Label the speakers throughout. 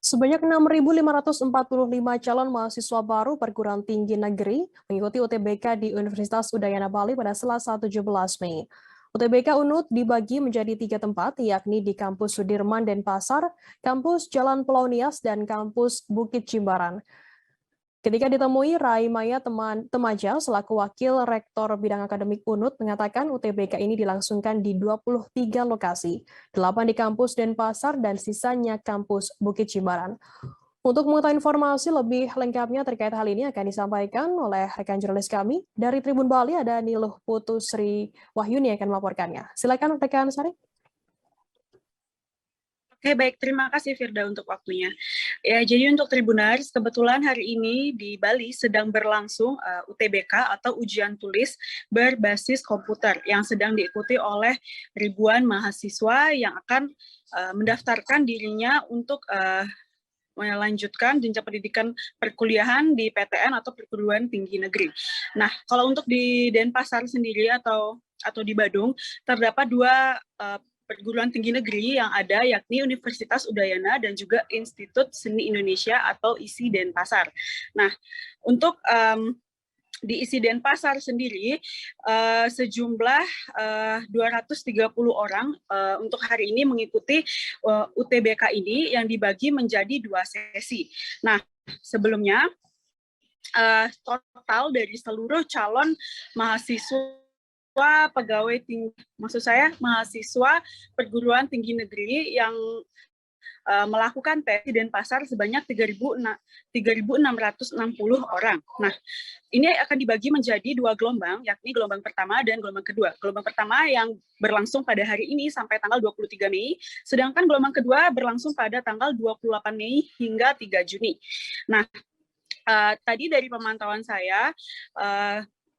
Speaker 1: Sebanyak 6.545 calon mahasiswa baru perguruan tinggi negeri mengikuti UTBK di Universitas Udayana Bali pada Selasa 17 Mei. UTBK UNUD dibagi menjadi 3 tempat, yakni di Kampus Sudirman Denpasar, Kampus Jalan Pulau Nias, dan Kampus Bukit Jimbaran. Ketika ditemui, Raimaya Temaja selaku Wakil Rektor Bidang Akademik UNUD mengatakan UTBK ini dilangsungkan di 23 lokasi, 8 di kampus Denpasar dan sisanya kampus Bukit Jimbaran. Untuk mengetahui informasi lebih lengkapnya terkait hal ini akan disampaikan oleh rekan jurnalis kami dari Tribun Bali, ada Niluh Putu Sri Wahyuni yang akan melaporkannya. Silakan rekan Sari.
Speaker 2: Oke, baik. Terima kasih Firda untuk waktunya. Ya, jadi untuk Tribuners, kebetulan hari ini di Bali sedang berlangsung UTBK atau ujian tulis berbasis komputer yang sedang diikuti oleh ribuan mahasiswa yang akan mendaftarkan dirinya untuk melanjutkan jenjang pendidikan perkuliahan di PTN atau perguruan tinggi negeri. Nah, kalau untuk di Denpasar sendiri atau di Badung, terdapat dua perguruan tinggi negeri yang ada, yakni Universitas Udayana dan juga Institut Seni Indonesia atau ISI Denpasar. Nah, untuk di ISI Denpasar sendiri sejumlah 230 orang untuk hari ini mengikuti UTBK ini yang dibagi menjadi 2 sesi. Nah, sebelumnya total dari seluruh calon mahasiswa mahasiswa perguruan tinggi negeri yang melakukan tes di Denpasar sebanyak 3.660 orang. Nah, ini akan dibagi menjadi 2 gelombang, yakni gelombang pertama dan gelombang kedua. Gelombang pertama yang berlangsung pada hari ini sampai tanggal 23 Mei, sedangkan gelombang kedua berlangsung pada tanggal 28 Mei hingga 3 Juni. Nah, tadi dari pemantauan saya,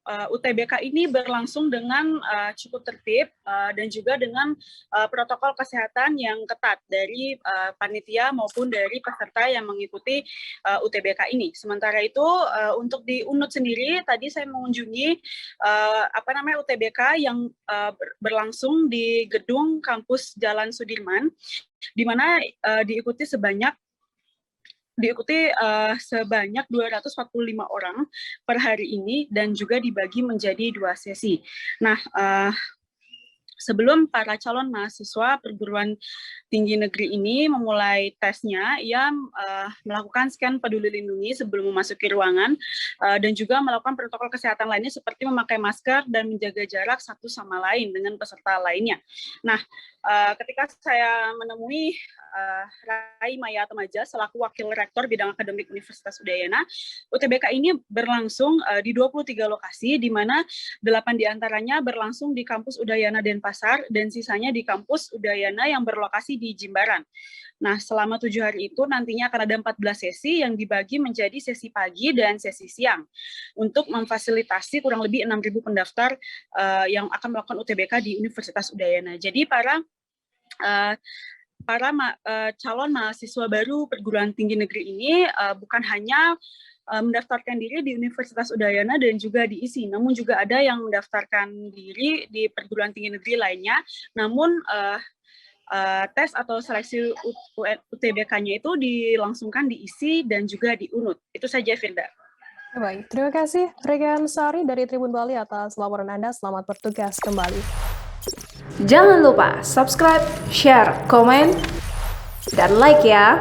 Speaker 2: UTBK ini berlangsung dengan cukup tertib dan juga dengan protokol kesehatan yang ketat dari panitia maupun dari peserta yang mengikuti UTBK ini. Sementara itu untuk di UNUD sendiri tadi saya mengunjungi UTBK yang berlangsung di gedung kampus Jalan Sudirman, di mana diikuti sebanyak 245 orang per hari ini dan juga dibagi menjadi 2 sesi. Nah, sebelum para calon mahasiswa perguruan tinggi negeri ini memulai tesnya, ia melakukan scan peduli lindungi sebelum memasuki ruangan dan juga melakukan protokol kesehatan lainnya seperti memakai masker dan menjaga jarak satu sama lain dengan peserta lainnya. Nah, ketika saya menemui Raimaya Temaja selaku Wakil Rektor Bidang Akademik Universitas Udayana, UTBK ini berlangsung di 23 lokasi, di mana 8 diantaranya berlangsung di kampus Udayana Denpasar dan sisanya di kampus Udayana yang berlokasi di Jimbaran. Nah, selama 7 hari itu nantinya akan ada 14 sesi yang dibagi menjadi sesi pagi dan sesi siang untuk memfasilitasi kurang lebih 6.000 pendaftar yang akan melakukan UTBK di Universitas Udayana. Jadi para calon mahasiswa baru perguruan tinggi negeri ini bukan hanya mendaftarkan diri di Universitas Udayana dan juga di ISI, namun juga ada yang mendaftarkan diri di perguruan tinggi negeri lainnya, namun tes atau seleksi UTBK-nya itu dilangsungkan di ISI dan juga di UNUD. Itu saja, Firda.
Speaker 1: Baik, terima kasih rekan Sari dari Tribun Bali atas laporan Anda. Selamat bertugas kembali.
Speaker 3: Jangan lupa subscribe, share, komen, dan like ya.